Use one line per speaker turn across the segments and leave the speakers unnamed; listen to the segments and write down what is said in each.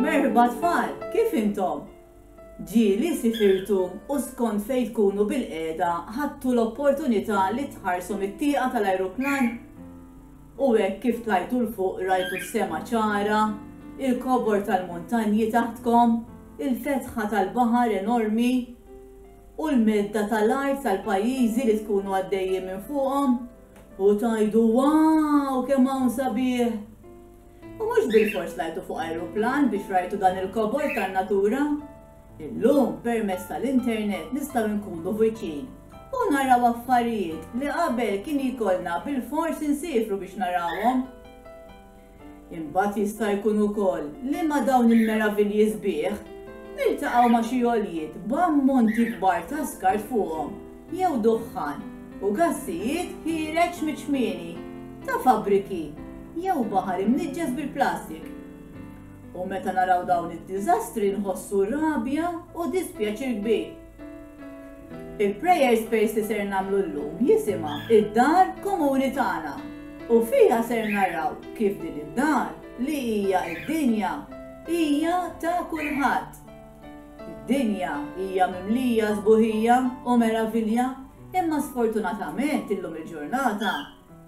Merħba tfal, kif intom? Ġieli sifirtu u skont fejn tkunu bil-qiegħda ħadtu l-opportunità li tħarsu mit-tieqa tal-ajruplan. U hekk kif tlajtu l-fuq rajtu s-sema ċara, il-kobor tal-muntanji taħtkom, il-fetħa tal-baħar enormi u l-medda tal-art tal-pajjiżi li tkunu għaddejjin minn fuqhom u tajdu waaw kemm hawn sabiħ. U mhux bil-fors lajtu fuq ajruplan biex rajtu dan il-kobor tan-natura. Illum permezz tal-internet nistgħu nkunu viċin u naraw affarijiet li qabel kien jkollna bil-fors insifru biex narawhom. Imbagħad jista' jkun ukoll li ma dawn il-meravilji sbieħ niltaqgħu ma' xi għoljiet b'ammonti kbar ta' skart fuqhom jew duħħan u gassijiet ħireġ miċ-ċmieni ta' fabbriki jew baħar imniġġes bil-plastik. U meta naraw dawn id-diżastri nħossu rabja u dispjaċir kbir. Il-prayer space li ser nagħmlu llum jisimha id-dar komuni tagħna u fiha ser naraw kif din id-dar li hija d-dinja hija ta' kulħadd. Id-dinja hija mimlija sbuħija u meravilja, imma sfortunatament illum il-ġurnata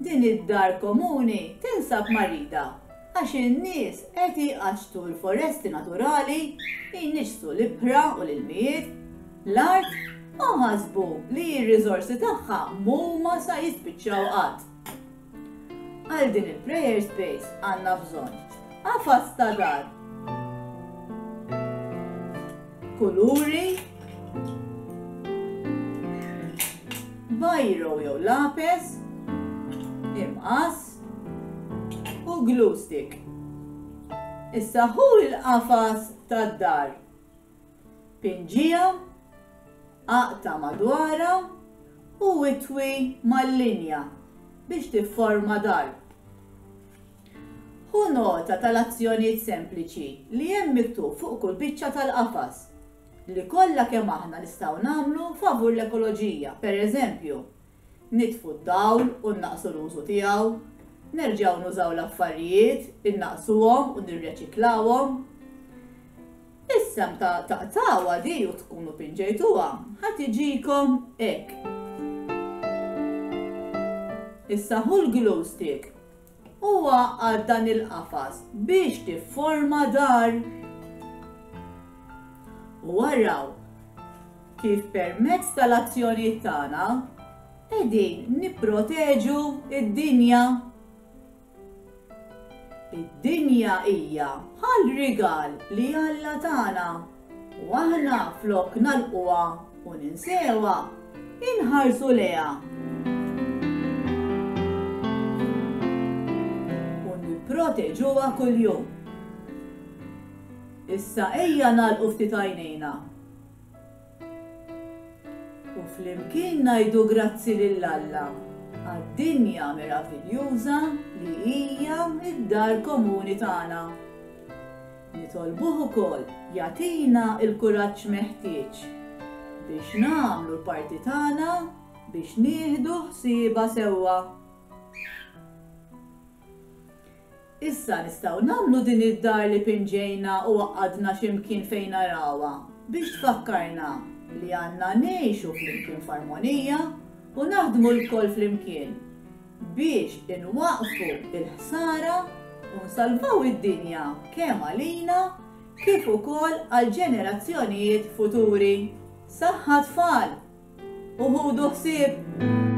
din id-dar komuni tinsab marida għax in-nies qed iqaxtu l-foresti naturali, jinniġsu l-ibħra u l-ilmijiet, l-art u ħasbu li r-riżorsi tagħha huma sa jispiċċaw qatt. Għal din il-prayer space għandna bżonn qafas ta' dar, kuluri, bajro jew lapes, imqas u glue stick. Issa hu l-qafas tad-dar. Pinġija, aqta madwara u itwi mal-linja biex tifforma dar. Hu nota tal-azzjonijiet sempliċi li hemm miktub fuq kull biċċa tal-qafas li kollha kemm aħna nistgħu nagħmlu favur l-ekoloġija. Pereżempju, nitfu d-dawl u nnaqsu l-użu tiegħu, nerġgħu nużaw l-affarijiet, innaqsuhom u nirreċiklawhom. Is-sem ta' taqtawa di u tkunu pinġejtuha ħadd iġikom hekk. Issa hu l-glue stick huwa għal dan il-qafas biex tifforma dar. U waraw kif permezz tal-azzjonijiet tagħna qegħdin nipproteġu id-dinja. Id-dinja hija bħal rigal li Alla tagħna u aħna flok nagħlquha u ninsewha inħarsu leha. U nipproteġuha kuljum. Issa ejja nagħlqu ftit għajnejna. U flimkien ngħidu grazzi lil Alla għad-dinja meraviljuża li hija id-dar komuni tagħna. Nitolbuh ukoll jagħtina l-kuraġġ meħtieġ biex nagħmlu l-parti tagħna biex nieħdu ħsiebha sewwa. Issa nistgħu nagħmlu din id-dar li pinġejna u għaqadna x'imkien fejn narawha biex tfakkarna li għandna ngħixu flimkien f'armonija u naħdmu l-koll flimkien biex inwaqfu il-ħsara u nsalvaw id-dinja kemm għalina kif ukoll għal ġenerazzjonijiet futuri. Saħħa tfal u ħudu ħsieb!